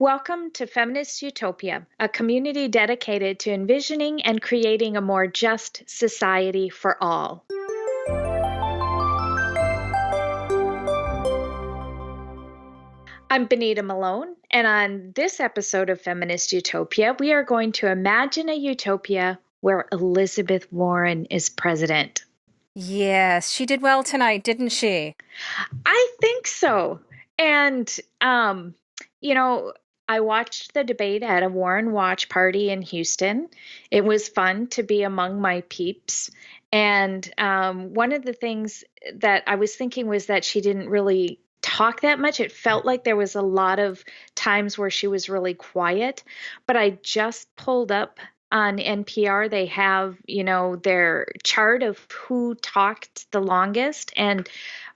Welcome to Feminist Utopia, a community dedicated to envisioning and creating a more just society for all. I'm Benita Malone, and on this episode of Feminist Utopia, we are going to imagine a utopia where Elizabeth Warren is president. Yes, she did well tonight, didn't she? I think so. And, you know, I watched the debate at a Warren Watch party in Houston. It was fun to be among my peeps. And one of the things that I was thinking was that she didn't really talk that much. It felt like there was a lot of times where she was really quiet. But I just pulled up on NPR. They have, their chart of who talked the longest. And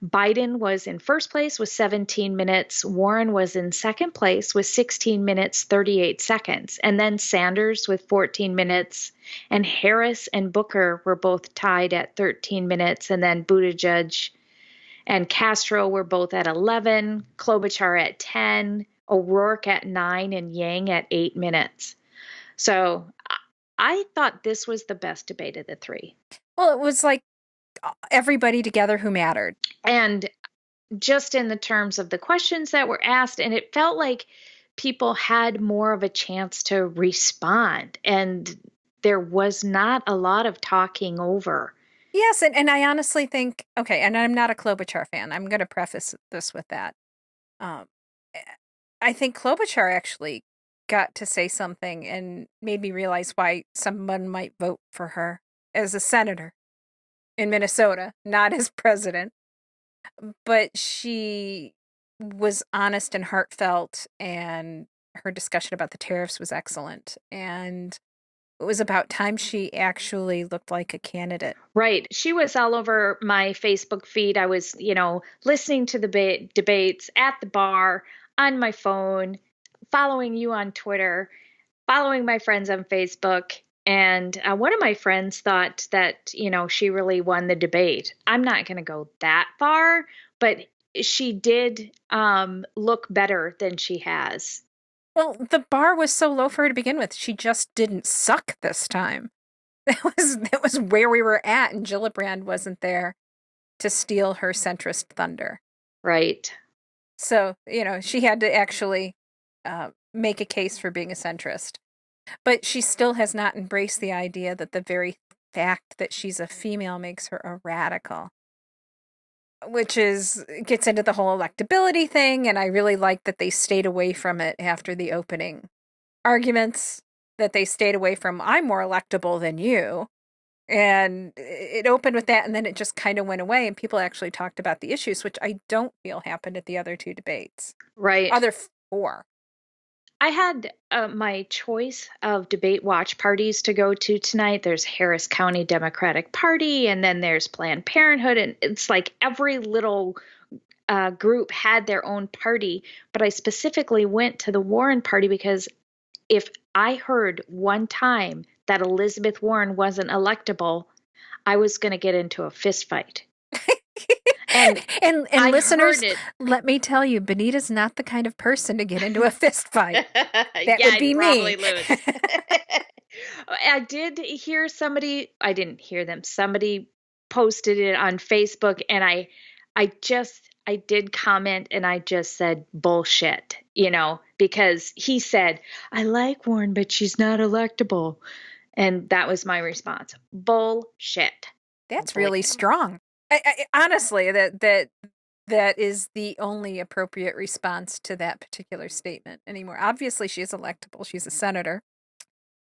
Biden was in first place with 17 minutes. Warren was in second place with 16 minutes, 38 seconds. And then Sanders with 14 minutes. And Harris and Booker were both tied at 13 minutes. And then Buttigieg and Castro were both at 11, Klobuchar at 10, O'Rourke at 9, and Yang at 8 minutes. So I thought this was the best debate of the three. Well, it was like everybody together who mattered. And just in the terms of the questions that were asked, and it felt like people had more of a chance to respond. And there was not a lot of talking over. Yes, and I honestly think, okay, and I'm not a Klobuchar fan. I'm going to preface this with that. I think Klobuchar actually got to say something and made me realize why someone might vote for her as a senator in Minnesota, not as president. But she was honest and heartfelt, and her discussion about the tariffs was excellent. And it was about time she actually looked like a candidate. Right. She was all over my Facebook feed. I was, listening to the debates at the bar, on my phone, following you on Twitter, following my friends on Facebook. And one of my friends thought that, she really won the debate. I'm not going to go that far, but she did look better than she has. Well, the bar was so low for her to begin with. She just didn't suck this time. That was where we were at, and Gillibrand wasn't there to steal her centrist thunder. Right. So, she had to actually make a case for being a centrist. But she still has not embraced the idea that the very fact that she's a female makes her a radical, which gets into the whole electability thing. And I really like that they stayed away from it after the opening arguments, that they stayed away from, I'm more electable than you. And it opened with that, and then it just kind of went away, and people actually talked about the issues, which I don't feel happened at the other two debates. Right. Other four. I had my choice of debate watch parties to go to tonight. There's Harris County Democratic Party, and then there's Planned Parenthood, and it's like every little group had their own party. But I specifically went to the Warren party because if I heard one time that Elizabeth Warren wasn't electable, I was going to get into a fist fight. And listeners, let me tell you, Benita's not the kind of person to get into a fist fight. That would be me. Lose. I did hear somebody, I didn't hear them, somebody posted it on Facebook, and I did comment, and I just said bullshit, because he said, I like Warren, but she's not electable. And that was my response. Bullshit. That's really strong. I honestly, that is the only appropriate response to that particular statement anymore. Obviously, she is electable. She's a senator.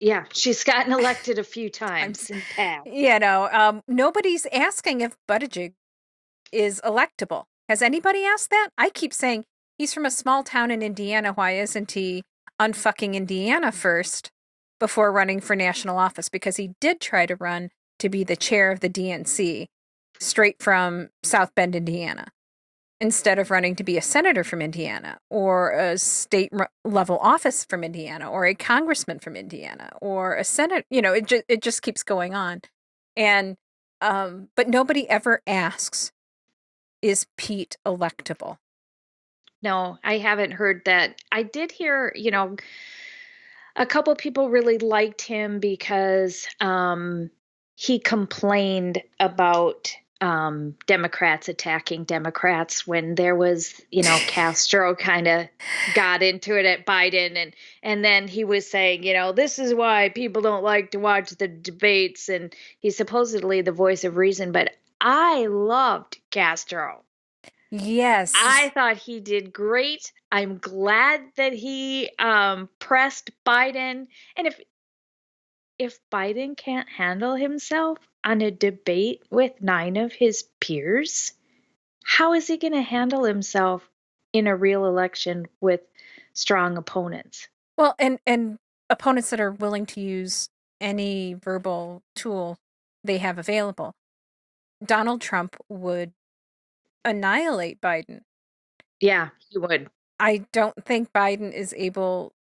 Yeah, she's gotten elected a few times in the past. Nobody's asking if Buttigieg is electable. Has anybody asked that? I keep saying he's from a small town in Indiana. Why isn't he unfucking Indiana first before running for national office? Because he did try to run to be the chair of the DNC straight from South Bend, Indiana, instead of running to be a senator from Indiana or a state level office from Indiana or a congressman from Indiana or a senate. It just keeps going on. And but nobody ever asks, is Pete electable? No, I haven't heard that. I did hear, a couple people really liked him because he complained about Democrats attacking Democrats when there was, Castro kind of got into it at Biden, and then he was saying, this is why people don't like to watch the debates, and he's supposedly the voice of reason, but I loved Castro. Yes. I thought he did great. I'm glad that he pressed Biden. And if Biden can't handle himself on a debate with 9 of his peers, how is he going to handle himself in a real election with strong opponents? Well, and opponents that are willing to use any verbal tool they have available. Donald Trump would annihilate Biden. Yeah, he would. I don't think Biden is able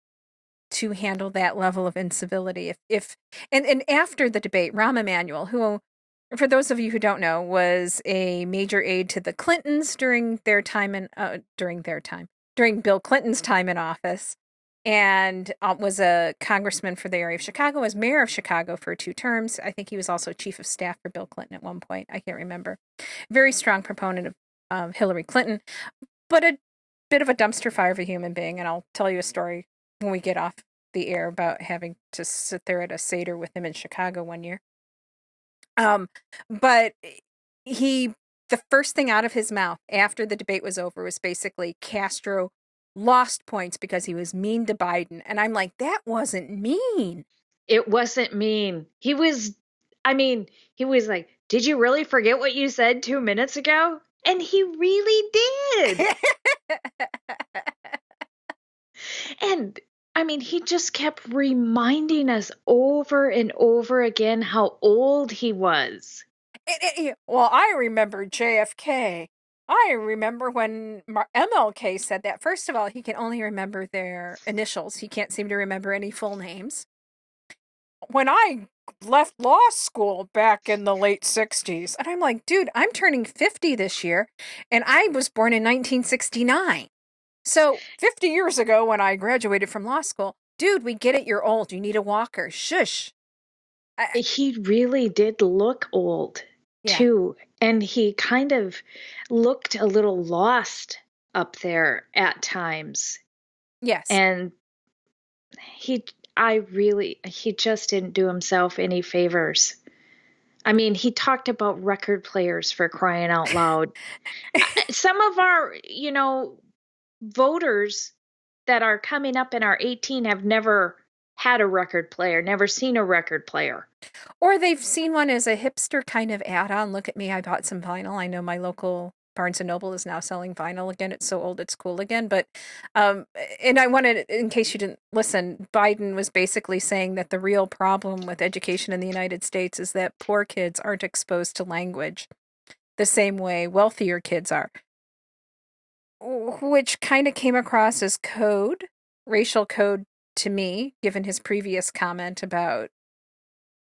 to handle that level of incivility. If and after the debate, Rahm Emanuel, who, for those of you who don't know, was a major aide to the Clintons during Bill Clinton's time in office, and was a congressman for the area of Chicago, was mayor of Chicago for 2 terms. I think he was also chief of staff for Bill Clinton at one point. I can't remember. Very strong proponent of Hillary Clinton, but a bit of a dumpster fire of a human being. And I'll tell you a story when we get off the air about having to sit there at a Seder with him in Chicago one year. But the first thing out of his mouth after the debate was over was basically Castro lost points because he was mean to Biden. And I'm like, that wasn't mean. It wasn't mean. He was like, did you really forget what you said 2 minutes ago? And he really did. And he just kept reminding us over and over again how old he was. Well, I remember JFK. I remember when MLK said that. First of all, he can only remember their initials. He can't seem to remember any full names. When I left law school back in the late 60s, and I'm like, dude, I'm turning 50 this year, and I was born in 1969. So 50 years ago when I graduated from law school, dude, we get it, you're old. You need a walker. Shush. He really did look old, Yeah. too. And he kind of looked a little lost up there at times. Yes. And he just didn't do himself any favors. He talked about record players, for crying out loud. Some of our, voters that are coming up in our 18 have never had a record player, never seen a record player. Or they've seen one as a hipster kind of add-on. Look at me, I bought some vinyl. I know my local Barnes & Noble is now selling vinyl again. It's so old, it's cool again. But, and I wanted, in case you didn't listen, Biden was basically saying that the real problem with education in the United States is that poor kids aren't exposed to language the same way wealthier kids are. Which kind of came across as racial code to me, given his previous comment about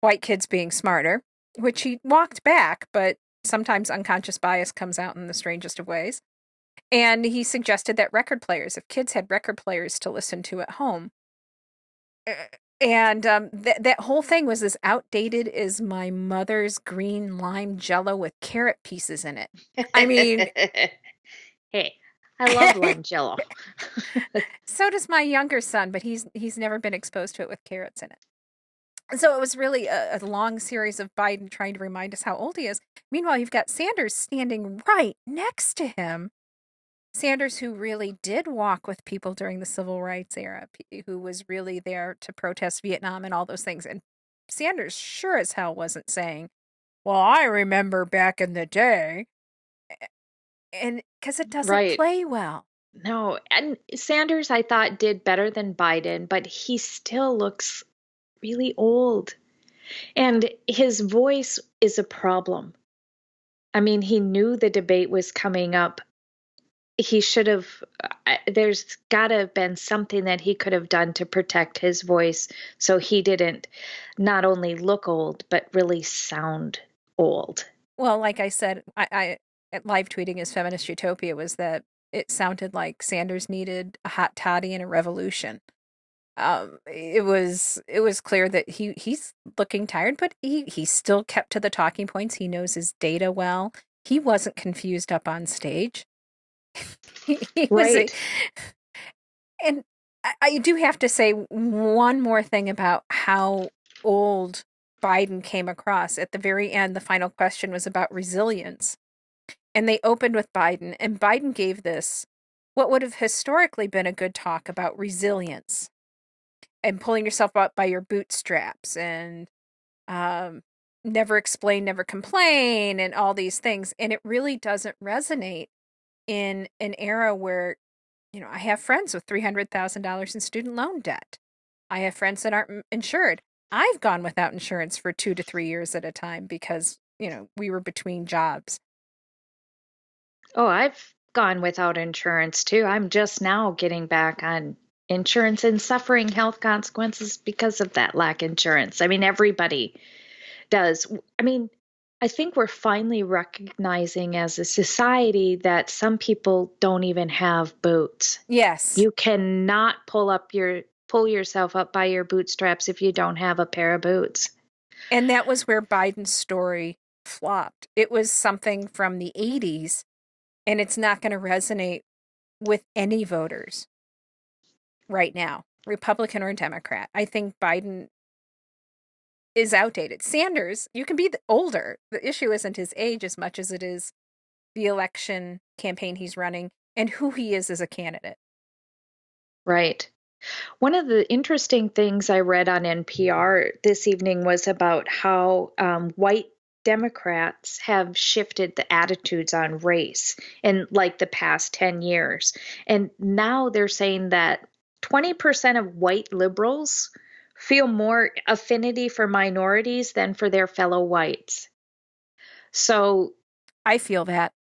white kids being smarter, which he walked back, but sometimes unconscious bias comes out in the strangest of ways. And he suggested that if kids had record players to listen to at home, and that whole thing was as outdated as my mother's green lime jello with carrot pieces in it. Hey, I love lime jello. So does my younger son, but he's never been exposed to it with carrots in it. So it was really a long series of Biden trying to remind us how old he is. Meanwhile, you've got Sanders standing right next to him. Sanders, who really did walk with people during the civil rights era, who was really there to protest Vietnam and all those things. And Sanders sure as hell wasn't saying, well, I remember back in the day. And because it doesn't play well. No, and Sanders, I thought, did better than Biden, but he still looks really old. And his voice is a problem. He knew the debate was coming up. He should have, there's got to have been something that he could have done to protect his voice so he didn't not only look old, but really sound old. Well, like I said, I live tweeting as Feminist Utopia was that it sounded like Sanders needed a hot toddy and a revolution. It was clear that he's looking tired, but he still kept to the talking points. He knows his data well. He wasn't confused up on stage. He was a, Right. and I do have to say one more thing about how old Biden came across. At the very end, the final question was about resilience. And they opened with Biden, and Biden gave this, what would have historically been a good talk about resilience and pulling yourself up by your bootstraps and um, never explain, never complain, and all these things. And it really doesn't resonate in an era where, I have friends with $300,000 in student loan debt. I have friends that aren't insured. I've gone without insurance for 2 to 3 years at a time because, we were between jobs. Oh, I've gone without insurance too. I'm just now getting back on insurance and suffering health consequences because of that lack insurance. I mean, everybody does. I mean, I think we're finally recognizing as a society that some people don't even have boots. Yes. You cannot pull yourself up by your bootstraps if you don't have a pair of boots. And that was where Biden's story flopped. It was something from the 80s, and it's not going to resonate with any voters right now, Republican or Democrat. I think Biden is outdated. Sanders, you can be older. The issue isn't his age as much as it is the election campaign he's running and who he is as a candidate. Right. One of the interesting things I read on NPR this evening was about how white Democrats have shifted the attitudes on race in like the past 10 years. And now they're saying that 20% of white liberals feel more affinity for minorities than for their fellow whites. So I feel that.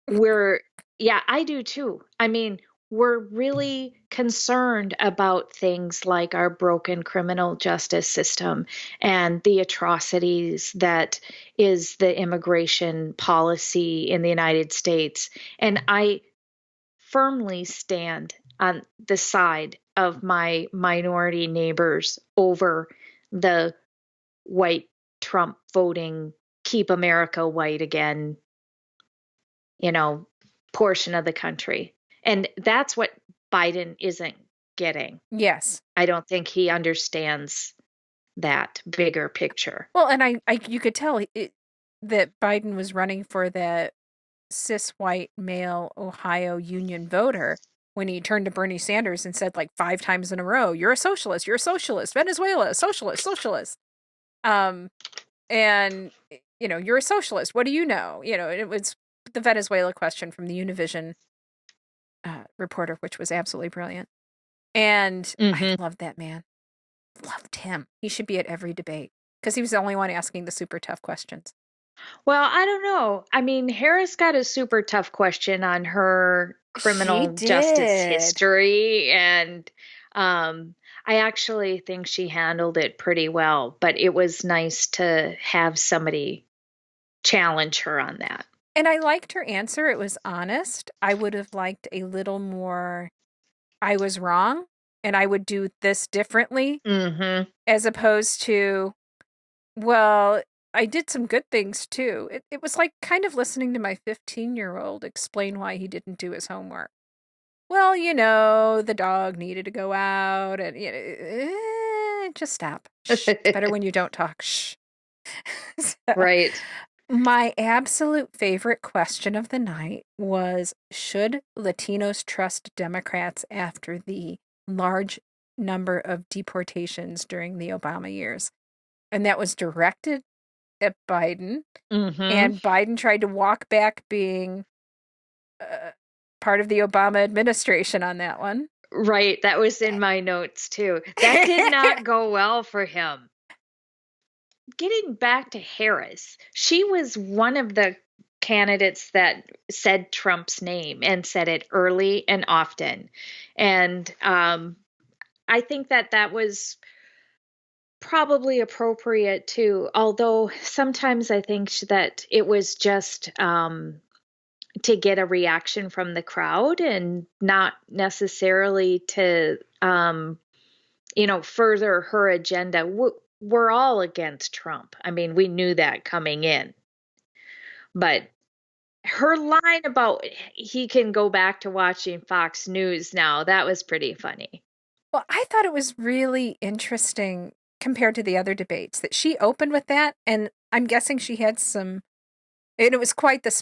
yeah, I do too. I mean, we're really concerned about things like our broken criminal justice system and the atrocities that is the immigration policy in the United States. And I firmly stand on the side of my minority neighbors over the white Trump voting, keep America white again, you know, portion of the country. And that's what Biden isn't getting. Yes. I don't think he understands that bigger picture. Well, and you could tell that Biden was running for the cis white male Ohio Union voter when he turned to Bernie Sanders and said like 5 times in a row, "You're a socialist, Venezuela, socialist, socialist." And you're a socialist. What do you know? It was the Venezuela question from the Univision reporter, which was absolutely brilliant. And I loved that man. Loved him. He should be at every debate because he was the only one asking the super tough questions. Well, I don't know. I mean, Harris got a super tough question on her She criminal justice did. history, and I actually think she handled it pretty well, but it was nice to have somebody challenge her on that. And I liked her answer. It was honest. I would have liked a little more, I was wrong and I would do this differently, as opposed to, well, I did some good things too. It was like kind of listening to my 15-year-old explain why he didn't do his homework. Well, the dog needed to go out and just stop. Shh. It's better when you don't talk. Shh. So, Right. my absolute favorite question of the night was, should Latinos trust Democrats after the large number of deportations during the Obama years? And that was directed at Biden. And Biden tried to walk back being part of the Obama administration on that one. Right. That was in my notes too. That did not go well for him. Getting back to Harris, she was one of the candidates that said Trump's name and said it early and often. And I think that was probably appropriate too, although sometimes I think that it was just to get a reaction from the crowd and not necessarily to, further her agenda. We're all against Trump. I mean, we knew that coming in. But her line about he can go back to watching Fox News now, that was pretty funny. Well, I thought it was really interesting compared to the other debates that she opened with that, and I'm guessing she had some, and it was quite the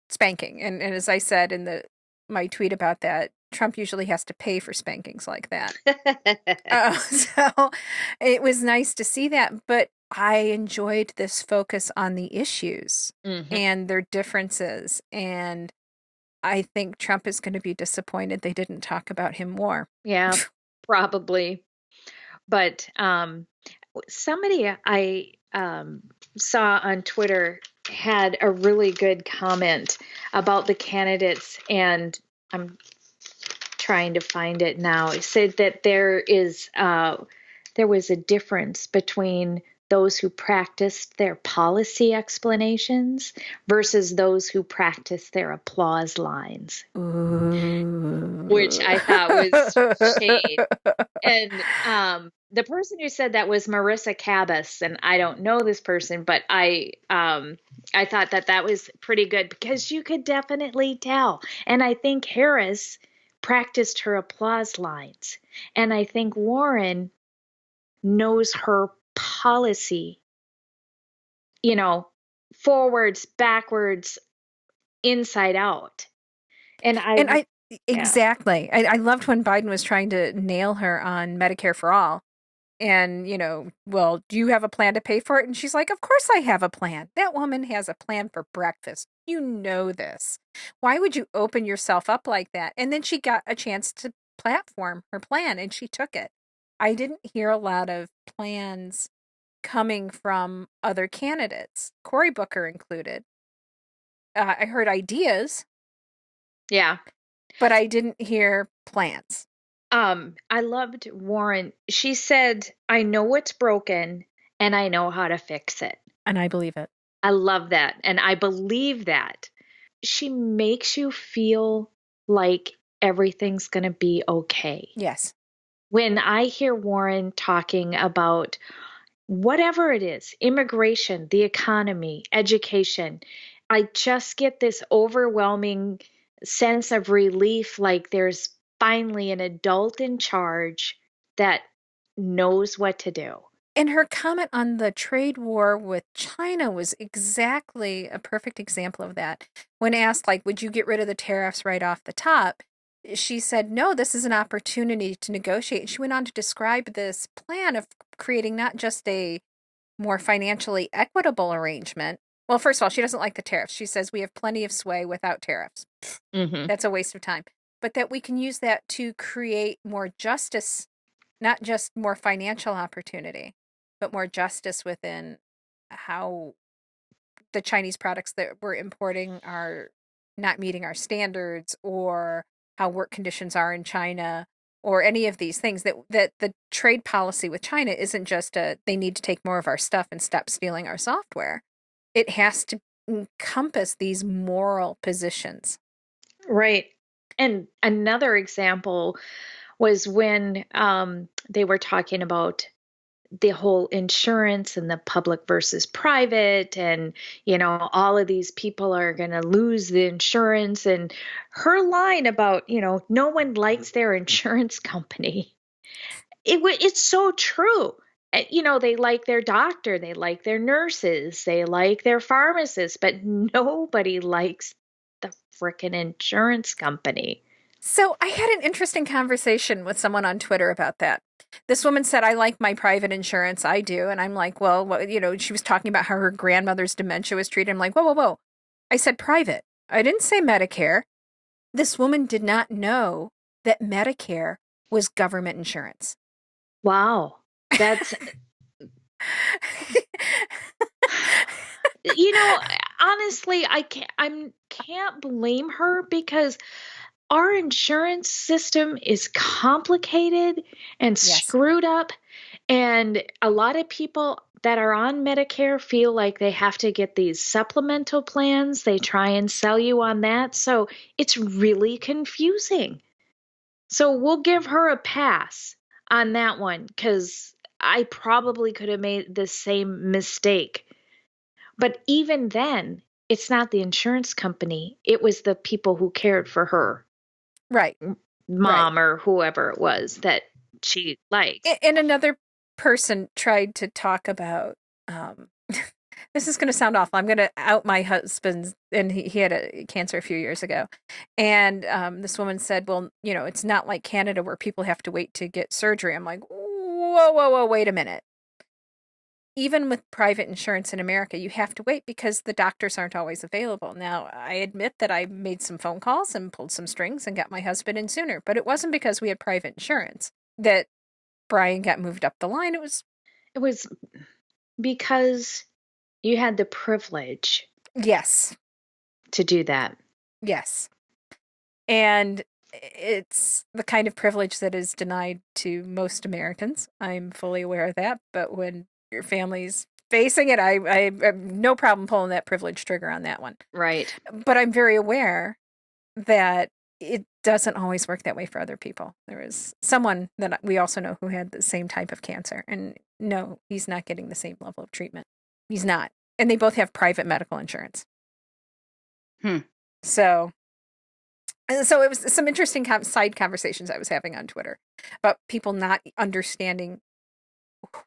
spanking. And as I said in my tweet about that, Trump usually has to pay for spankings like that. So it was nice to see that, but I enjoyed this focus on the issues and their differences. And I think Trump is going to be disappointed they didn't talk about him more. Yeah, probably. But somebody I saw on Twitter had a really good comment about the candidates, and I'm trying to find it now. It said that there was a difference between those who practiced their policy explanations versus those who practiced their applause lines. Ooh. Which I thought was shade. And the person who said that was Marissa Cabas, and I don't know this person, but I thought that was pretty good because you could definitely tell. And I think Harris practiced her applause lines, and I think Warren knows her policy, forwards, backwards, inside out. And I exactly. I loved when Biden was trying to nail her on Medicare for all. And, well, do you have a plan to pay for it? And she's like, of course I have a plan. That woman has a plan for breakfast. You know this. Why would you open yourself up like that? And then she got a chance to platform her plan and she took it. I didn't hear a lot of plans coming from other candidates, Cory Booker included. I heard ideas. Yeah. But I didn't hear plans. I loved Warren. She said, I know what's broken and I know how to fix it. And I believe it. I love that. And I believe that. She makes you feel like everything's going to be okay. Yes. When I hear Warren talking about whatever it is, immigration, the economy, education, I just get this overwhelming sense of relief, like there's finally an adult in charge that knows what to do. And her comment on the trade war with China was exactly a perfect example of that. When asked, like, would you get rid of the tariffs right off the top? She said, no, this is an opportunity to negotiate. And she went on to describe this plan of creating not just a more financially equitable arrangement. Well, first of all, she doesn't like the tariffs. She says we have plenty of sway without tariffs. That's a waste of time. But that we can use that to create more justice, not just more financial opportunity, but more justice within how the Chinese products that we're importing are not meeting our standards, or how work conditions are in China, or any of these things. That the trade policy with China isn't just they need to take more of our stuff and stop stealing our software. It has to encompass these moral positions. Right. And another example was when they were talking about the whole insurance and the public versus private, and all of these people are going to lose the insurance, and her line about no one likes their insurance company, it's so true. They like their doctor, they like their nurses, they like their pharmacists, but nobody likes the frickin' insurance company. So I had an interesting conversation with someone on Twitter about that. This woman said, I like my private insurance. I do. And I'm like, well, she was talking about how her grandmother's dementia was treated. I'm like, whoa, whoa, whoa. I said private. I didn't say Medicare. This woman did not know that Medicare was government insurance. Wow. That's, honestly, I can't blame her, because our insurance system is complicated and screwed up. And a lot of people that are on Medicare feel like they have to get these supplemental plans. They try and sell you on that. So it's really confusing. So we'll give her a pass on that one because I probably could have made the same mistake. But even then, it's not the insurance company, it was the people who cared for her, Right. Right. mom or whoever it was that she liked. And another person tried to talk about, this is going to sound awful. I'm going to out my husband, and he had a cancer a few years ago. And this woman said, well, it's not like Canada where people have to wait to get surgery. I'm like, whoa, whoa, whoa, wait a minute. Even with private insurance in America, you have to wait because the doctors aren't always available. Now, I admit that I made some phone calls and pulled some strings and got my husband in sooner, but it wasn't because we had private insurance that Brian got moved up the line. It was because you had the privilege. Yes. To do that. Yes. And it's the kind of privilege that is denied to most Americans. I'm fully aware of that. But when your family's facing it, I have no problem pulling that privilege trigger on that one. Right. But I'm very aware that it doesn't always work that way for other people. There is someone that we also know who had the same type of cancer. And no, he's not getting the same level of treatment. He's not. And they both have private medical insurance. So it was some interesting side conversations I was having on Twitter about people not understanding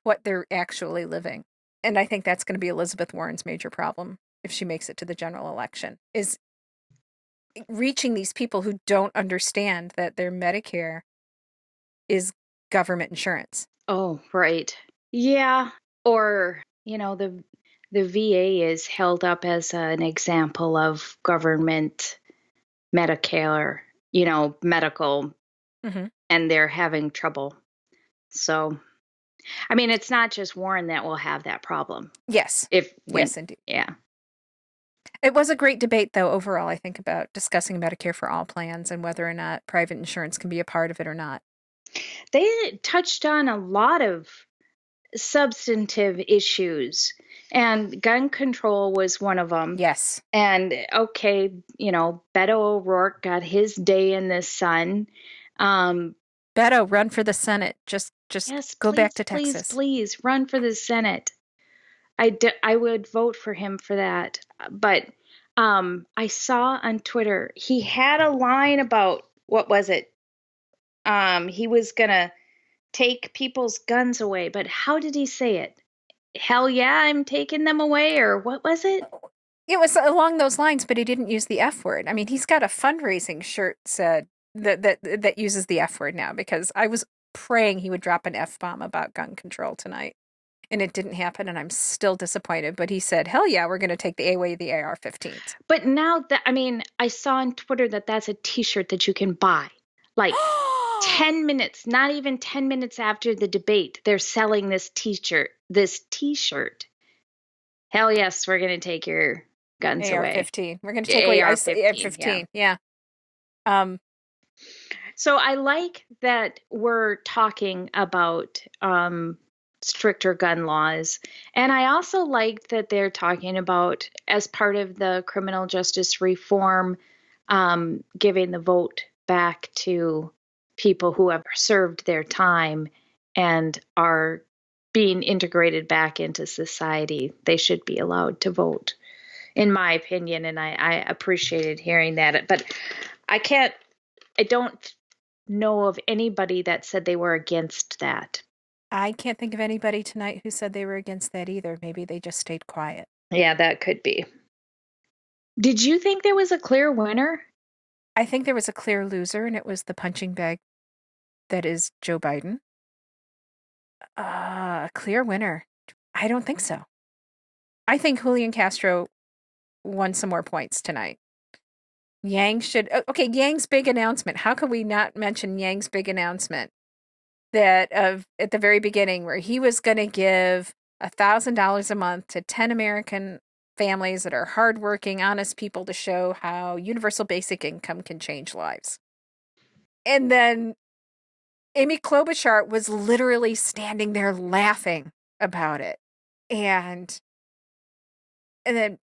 what they're actually living. And I think that's going to be Elizabeth Warren's major problem if she makes it to the general election, is reaching these people who don't understand that their Medicare is government insurance. Oh, right. Yeah. Or, the VA is held up as an example of government Medicare, medical, and they're having trouble. So, I mean, it's not just Warren that will have that problem. Yes. Yes, indeed. Yeah. It was a great debate, though, overall, I think, about discussing Medicare for all plans and whether or not private insurance can be a part of it or not. They touched on a lot of substantive issues, and gun control was one of them. Yes. And okay, Beto O'Rourke got his day in the sun. Beto, run for the Senate. Just yes, go please, back to Texas. Please run for the Senate. I would vote for him for that. But I saw on Twitter he had a line about, what was it? He was gonna take people's guns away, but how did he say it? Hell yeah, I'm taking them away, or what was it? It was along those lines, but he didn't use the F word. I mean, he's got a fundraising shirt said that uses the F word now, because I was praying he would drop an F-bomb about gun control tonight, and it didn't happen, and I'm still disappointed. But he said, hell yeah, we're going to take away the AR-15s. But now that, I saw on Twitter that that's a t-shirt that you can buy. Like 10 minutes, not even 10 minutes after the debate, they're selling this t-shirt. Hell yes, we're going to take your guns away. AR-15. We're going to take away AR-15. Yeah. So I like that we're talking about stricter gun laws. And I also like that they're talking about, as part of the criminal justice reform, giving the vote back to people who have served their time and are being integrated back into society. They should be allowed to vote, in my opinion. And I appreciated hearing that. But I don't know of anybody that said they were against that. I can't think of anybody tonight who said they were against that either. Maybe they just stayed quiet. Yeah, that could be. Did you think there was a clear winner? I think there was a clear loser, and it was the punching bag that is Joe Biden. A clear winner? I don't think so. I think Julian Castro won some more points tonight. Yang's big announcement. How could we not mention Yang's big announcement that at the very beginning, where he was going to give $1,000 a month to 10 American families that are hardworking, honest people, to show how universal basic income can change lives. And then Amy Klobuchar was literally standing there laughing about it. And then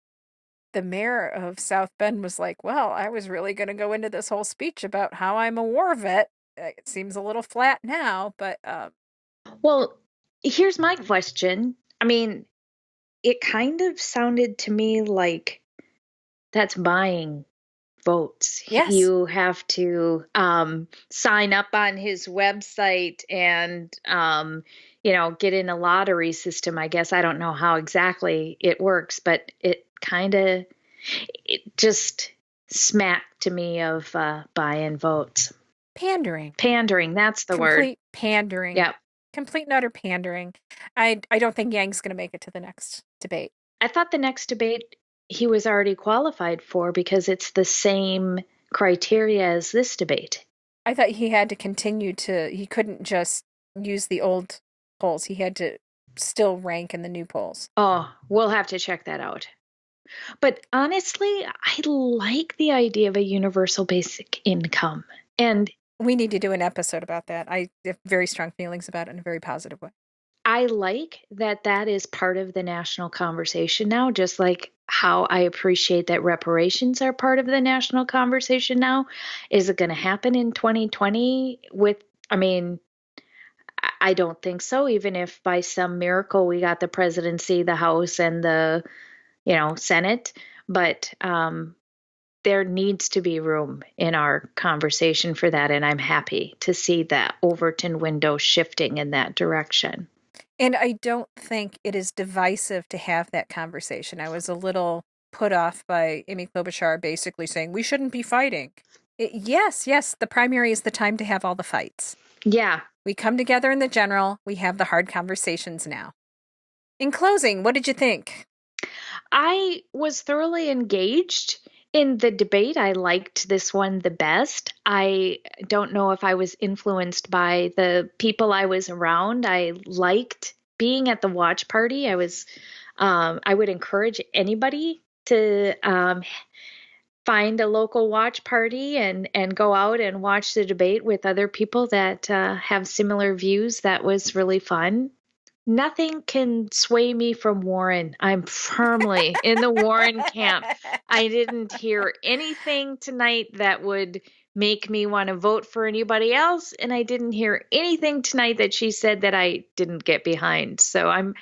the mayor of South Bend was like, well, I was really going to go into this whole speech about how I'm a war vet. It seems a little flat now, but Well, here's my question. I mean, it kind of sounded to me like that's buying votes. yes, You have to sign up on his website and, get in a lottery system, I guess. I don't know how exactly it works, but it just smacked to me of buying votes. pandering. Pandering, that's the word. Complete pandering. Yep. Complete and utter pandering. I don't think Yang's going to make it to the next debate. I thought the next debate he was already qualified for because it's the same criteria as this debate. I thought he had to he couldn't just use the old polls. He had to still rank in the new polls. Oh, we'll have to check that out. But honestly, I like the idea of a universal basic income. And we need to do an episode about that. I have very strong feelings about it in a very positive way. I like that is part of the national conversation now, just like how I appreciate that reparations are part of the national conversation now. Is it going to happen in 2020 I mean, I don't think so, even if by some miracle we got the presidency, the House, and the, Senate. But there needs to be room in our conversation for that. And I'm happy to see that Overton window shifting in that direction. And I don't think it is divisive to have that conversation. I was a little put off by Amy Klobuchar basically saying we shouldn't be fighting. Yes, the primary is the time to have all the fights. Yeah. We come together in the general. We have the hard conversations now. In closing, what did you think? I was thoroughly engaged in the debate. I liked this one the best. I don't know if I was influenced by the people I was around. I liked being at the watch party. I would encourage anybody to find a local watch party and go out and watch the debate with other people that have similar views. That was really fun. Nothing can sway me from Warren. I'm firmly in the Warren camp. I didn't hear anything tonight that would make me want to vote for anybody else, and I didn't hear anything tonight that she said that I didn't get behind. So I'm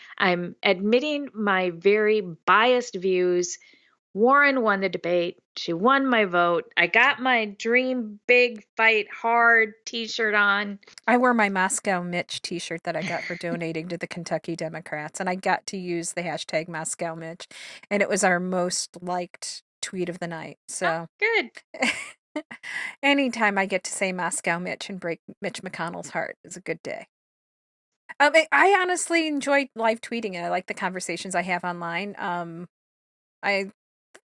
admitting my very biased views. Warren won the debate. She won my vote. I got my Dream Big Fight Hard t-shirt on. I wore my Moscow Mitch t-shirt that I got for donating to the Kentucky Democrats, and I got to use the hashtag Moscow Mitch, and it was our most liked tweet of the night. So good. Anytime I get to say Moscow Mitch and break Mitch McConnell's heart is a good day. I honestly enjoy live tweeting it. I like the conversations I have online.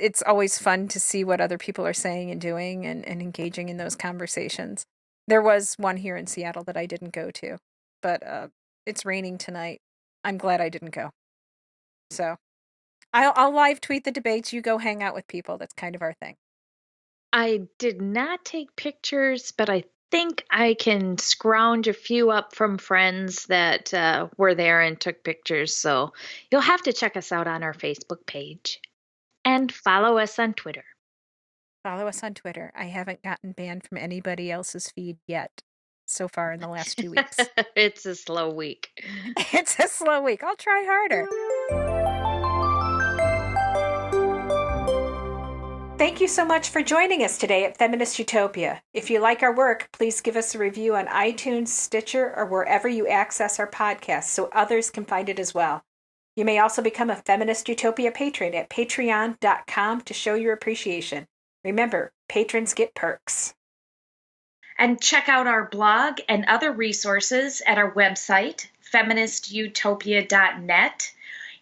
It's always fun to see what other people are saying and doing and engaging in those conversations. There was one here in Seattle that I didn't go to, but it's raining tonight. I'm glad I didn't go. So I'll live tweet the debates. You go hang out with people. That's kind of our thing. I did not take pictures, but I think I can scrounge a few up from friends that were there and took pictures. So you'll have to check us out on our Facebook page and follow us on Twitter. Follow us on Twitter. I haven't gotten banned from anybody else's feed yet so far in the last 2 weeks. It's a slow week. It's a slow week. I'll try harder. Thank you so much for joining us today at Feminist Utopia. If you like our work, please give us a review on iTunes, Stitcher, or wherever you access our podcasts so others can find it as well. You may also become a Feminist Utopia patron at patreon.com to show your appreciation. Remember, patrons get perks. And check out our blog and other resources at our website, feministutopia.net.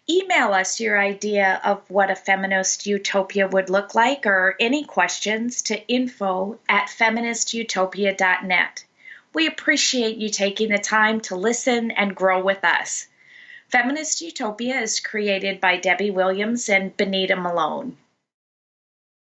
Email us your idea of what a feminist utopia would look like or any questions to info@feministutopia.net. We appreciate you taking the time to listen and grow with us. Feminist Utopia is created by Debbie Williams and Benita Malone.